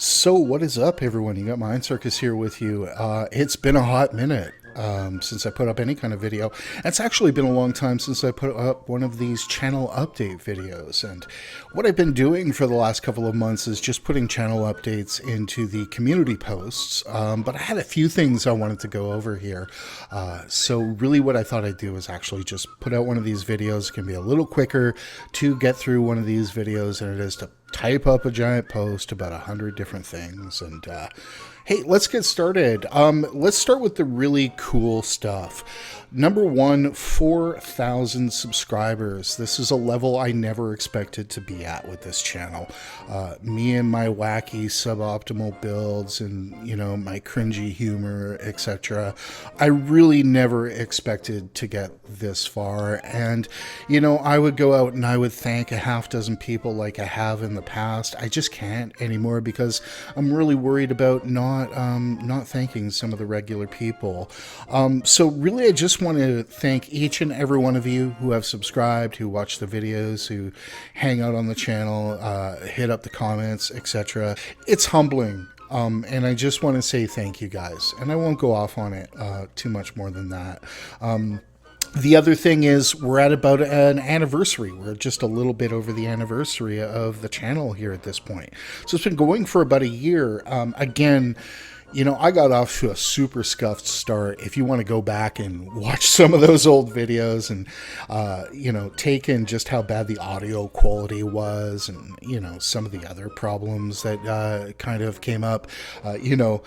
So what is up, everyone? You got Mind Circus here with you. It's been a hot minute since I put up any kind of video. It's actually been a long time since I put up one of these channel update videos. And what I've been doing for the last couple of months is just putting channel updates into the community posts. But I had a few things I wanted to go over here. So really what I thought I'd do is actually just put out one of these videos. It can be a little quicker to get through one of these videos than it is to type up a giant post about 100 different things. And hey, let's get started. Let's start with the really cool stuff. Number one, 4,000 subscribers. This is a level I never expected to be at with this channel. Me and my wacky suboptimal builds and, you know, my cringy humor, etc. I really never expected to get this far. And, you know, I would go out and I would thank a half dozen people like I have in the past. I just can't anymore because I'm really worried about not thanking some of the regular people. So really, I just want to thank each and every one of you who have subscribed, who watch the videos, who hang out on the channel, hit up the comments, etc. It's humbling. And I just want to say thank you guys. And I won't go off on it too much more than that. The other thing is we're at about an anniversary. We're just a little bit over the anniversary of the channel here at this point. So it's been going for about a year. Again, you know, I got off to a super scuffed start. If you want to go back and watch some of those old videos and, you know, take in just how bad the audio quality was and, you know, some of the other problems that kind of came up, you know,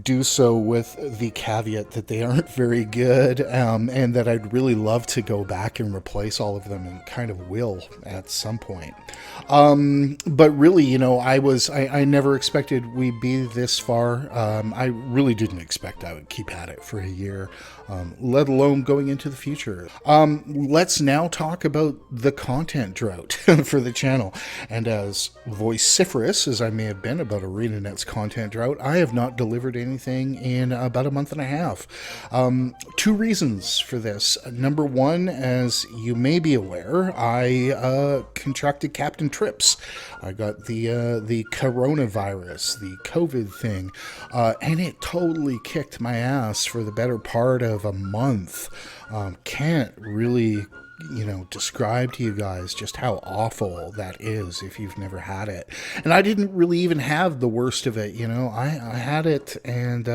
do so with the caveat that they aren't very good, and that I'd really love to go back and replace all of them, and kind of will at some point. But really, you know, I never expected we'd be this far. I really didn't expect I would keep at it for a year, let alone going into the future. Let's now talk about the content drought for the channel. And as vociferous as I may have been about ArenaNet's content drought, I have not delivered anything in about a month and a half. Two reasons for this. Number one, as you may be aware, I contracted Captain Trips. I got the coronavirus, the COVID thing, and it totally kicked my ass for the better part of a month. Can't really, you know, describe to you guys just how awful that is if you've never had it. And I didn't really even have the worst of it, you know. I had it, and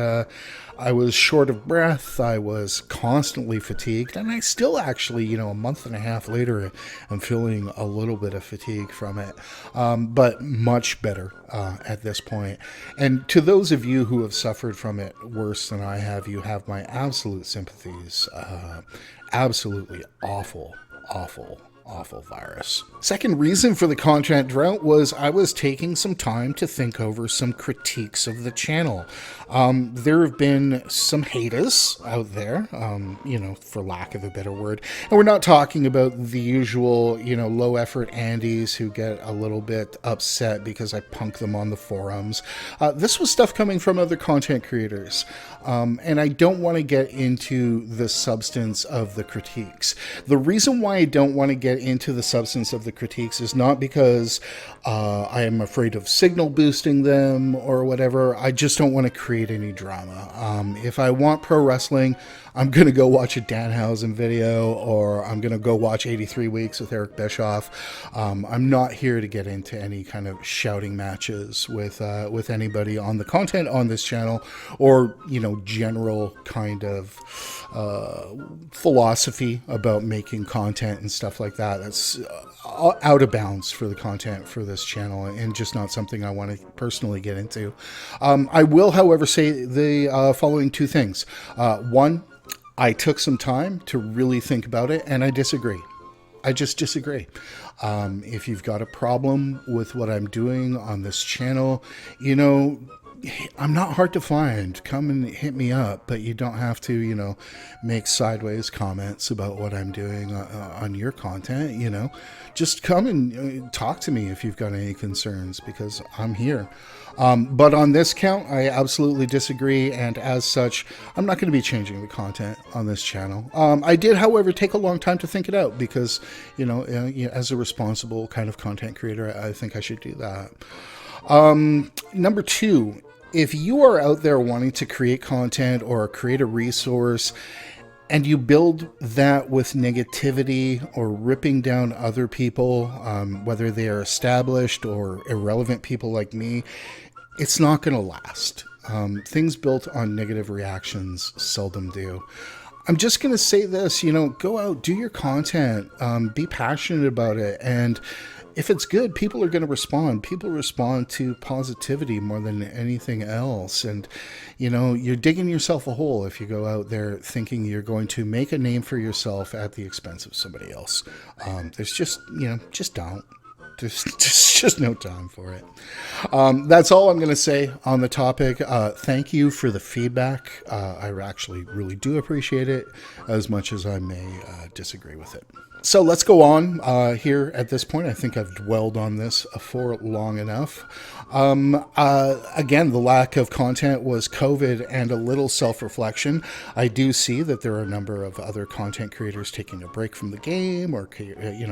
I was short of breath. I was constantly fatigued, and I still actually, you know, a month and a half later, I'm feeling a little bit of fatigue from it, but much better at this point. And to those of you who have suffered from it worse than I have, you have my absolute sympathies. Absolutely awful virus. Second reason for the content drought was I was taking some time to think over some critiques of the channel. There have been some haters out there, you know, for lack of a better word. And we're not talking about the usual, you know, low effort Andes who get a little bit upset because I punk them on the forums. This was stuff coming from other content creators. And I don't want to get into the substance of the critiques. The reason why I don't want to get into the substance of the critiques is not because I am afraid of signal boosting them or whatever. I just don't want to create any drama. If I want pro wrestling, I'm going to go watch a Danhausen video, or I'm going to go watch 83 Weeks with Eric Bischoff. I'm not here to get into any kind of shouting matches with anybody on the content on this channel, or, you know, general kind of philosophy about making content and stuff like that. That's out of bounds for the content for this channel, and just not something I want to personally get into. I will, however, say the following two things. One, I took some time to really think about it, and I disagree. I just disagree. If you've got a problem with what I'm doing on this channel, you know, I'm not hard to find. Come and hit me up, but you don't have to, you know, make sideways comments about what I'm doing on your content, you know. Just come and talk to me if you've got any concerns, because I'm here. But on this count, I absolutely disagree, and as such, I'm not going to be changing the content on this channel. I did, however, take a long time to think it out, because, you know, as a responsible kind of content creator, I think I should do that. Number two, if you are out there wanting to create content or create a resource and you build that with negativity or ripping down other people, whether they are established or irrelevant people like me, it's not going to last. Things built on negative reactions seldom do. I'm just going to say this, go out, do your content, be passionate about it. And if it's good, people are going to respond. People respond to positivity more than anything else. And, you're digging yourself a hole if you go out there thinking you're going to make a name for yourself at the expense of somebody else. There's just don't. There's just no time for it. That's all I'm going to say on the topic. Thank you for the feedback. I actually really do appreciate it, as much as I may disagree with it. So let's go on here at this point. I think I've dwelled on this for long enough. Again, the lack of content was COVID and a little self-reflection. I do see that there are a number of other content creators taking a break from the game or,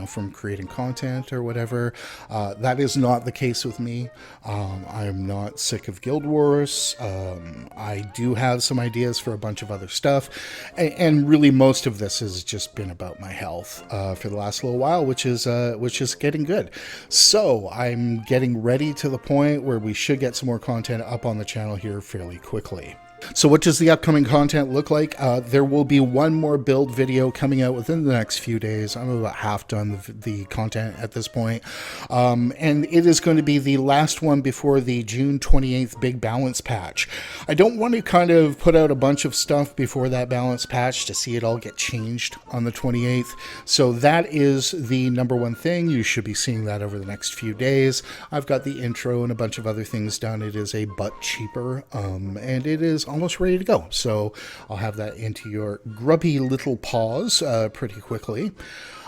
from creating content or whatever. That is not the case with me. I am not sick of Guild Wars. I do have some ideas for a bunch of other stuff. And really most of this has just been about my health for the last little while, which is getting good. So I'm getting ready to the point where we should get some more content up on the channel here fairly quickly. So what does the upcoming content look like? There will be one more build video coming out within the next few days. I'm about half done the content at this point. And it is going to be the last one before the June 28th big balance patch. I don't want to kind of put out a bunch of stuff before that balance patch to see it all get changed on the 28th. So that is the number one thing. You should be seeing that over the next few days. I've got the intro and a bunch of other things done. It is a butt cheaper, and it is almost ready to go. So I'll have that into your grubby little paws pretty quickly.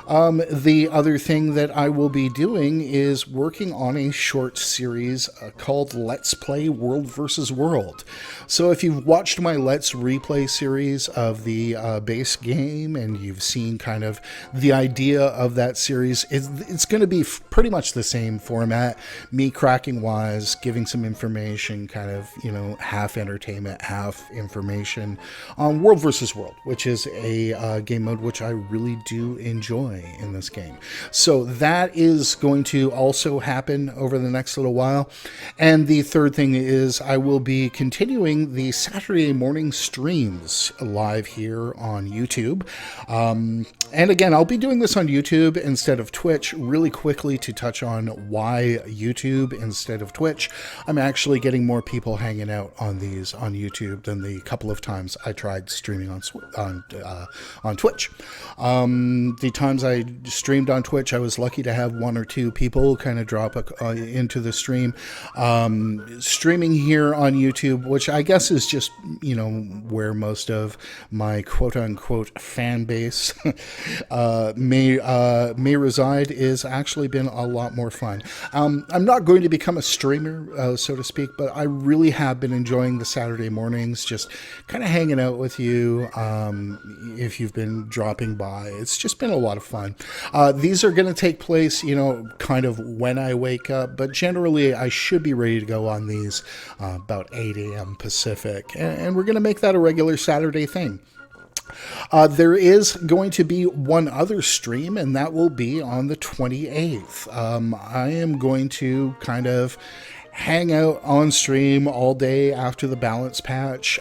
The other thing that I will be doing is working on a short series called Let's Play World vs. World. So if you've watched my Let's Replay series of the base game and you've seen kind of the idea of that series, it's going to be pretty much the same format. Me cracking wise, giving some information, kind of, half entertainment, half information on World vs. World, which is a game mode which I really do enjoy in this game. So that is going to also happen over the next little while. And the third thing is I will be continuing the Saturday morning streams live here on YouTube. And again, I'll be doing this on YouTube instead of Twitch. Really quickly to touch on why YouTube instead of Twitch. I'm actually getting more people hanging out on these on YouTube than the couple of times I tried streaming on Twitch. The times I streamed on Twitch, I was lucky to have one or two people kind of drop into the stream. Streaming here on YouTube, which I guess is just, where most of my quote-unquote fan base may reside, is actually been a lot more fun. I'm not going to become a streamer, so to speak, but I really have been enjoying the Saturday mornings, just kind of hanging out with you. If you've been dropping by, it's just been a lot of fun. These are going to take place, kind of when I wake up, but generally I should be ready to go on these about 8 a.m. Pacific, and we're going to make that a regular Saturday thing. There is going to be one other stream, and that will be on the 28th. I am going to kind of hang out on stream all day after the balance patch.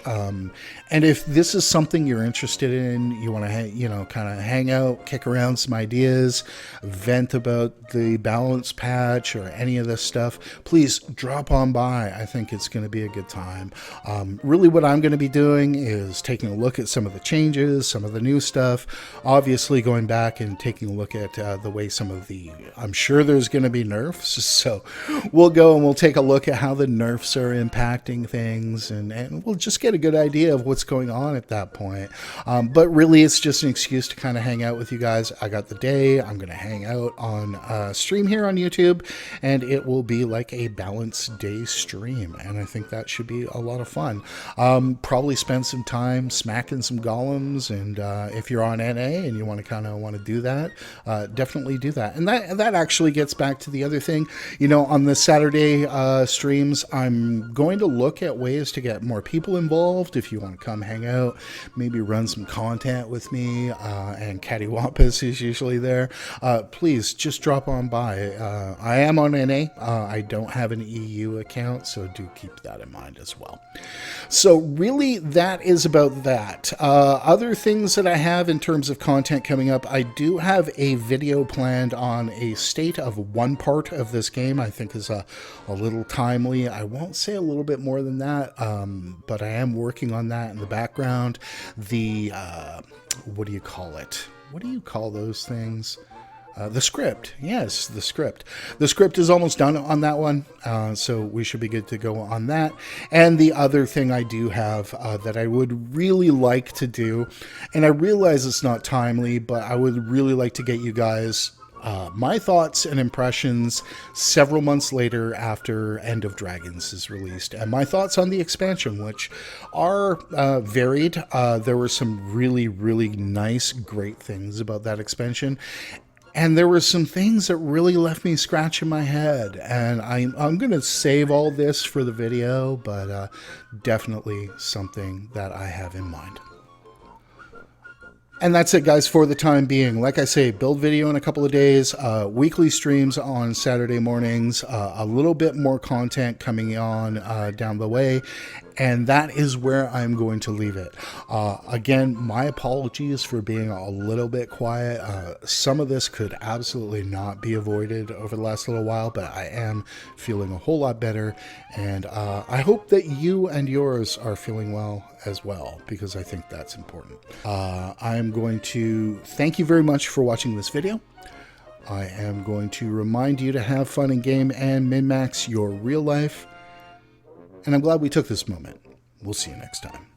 And if this is something you're interested in, you want to, kind of hang out, kick around some ideas, vent about the balance patch or any of this stuff, please drop on by. I think it's going to be a good time. Really what I'm going to be doing is taking a look at some of the changes, some of the new stuff, obviously going back and taking a look at the way some of I'm sure there's going to be nerfs. So we'll go and we'll take a look at how the nerfs are impacting things, and we'll just get a good idea of what's going on at that point. But really it's just an excuse to kind of hang out with you guys. I got the day. I'm going to hang out on stream here on YouTube, and it will be like a balanced day stream, and I think that should be a lot of fun. Probably spend some time smacking some golems, and if you're on NA and you want to do that, definitely do that. And that actually gets back to the other thing, on the Saturday streams. I'm going to look at ways to get more people involved. If you want to come hang out, maybe run some content with me, and Cattywampus is usually there, please just drop on by. I am on NA. I don't have an EU account, so do keep that in mind as well. So really, that is about that. Other things that I have in terms of content coming up, I do have a video planned on a state of one part of this game. I think is a little timely. I won't say a little bit more than that, but I am working on that in the background. The what do you call it? What do you call those things? The script. Yes, the script. The script is almost done on that one, so we should be good to go on that. And the other thing I do have that I would really like to do, and I realize it's not timely, but I would really like to get you guys my thoughts and impressions several months later after End of Dragons is released, and my thoughts on the expansion, which are varied. There were some really, really nice, great things about that expansion. And there were some things that really left me scratching my head. And I'm going to save all this for the video, but definitely something that I have in mind. And that's it, guys, for the time being. Like I say, build video in a couple of days, weekly streams on Saturday mornings, a little bit more content coming on down the way. And that is where I'm going to leave it. Again, my apologies for being a little bit quiet. Some of this could absolutely not be avoided over the last little while, but I am feeling a whole lot better. And I hope that you and yours are feeling well as well, because I think that's important. I am going to thank you very much for watching this video. I am going to remind you to have fun in game and min-max your real life. And I'm glad we took this moment. We'll see you next time.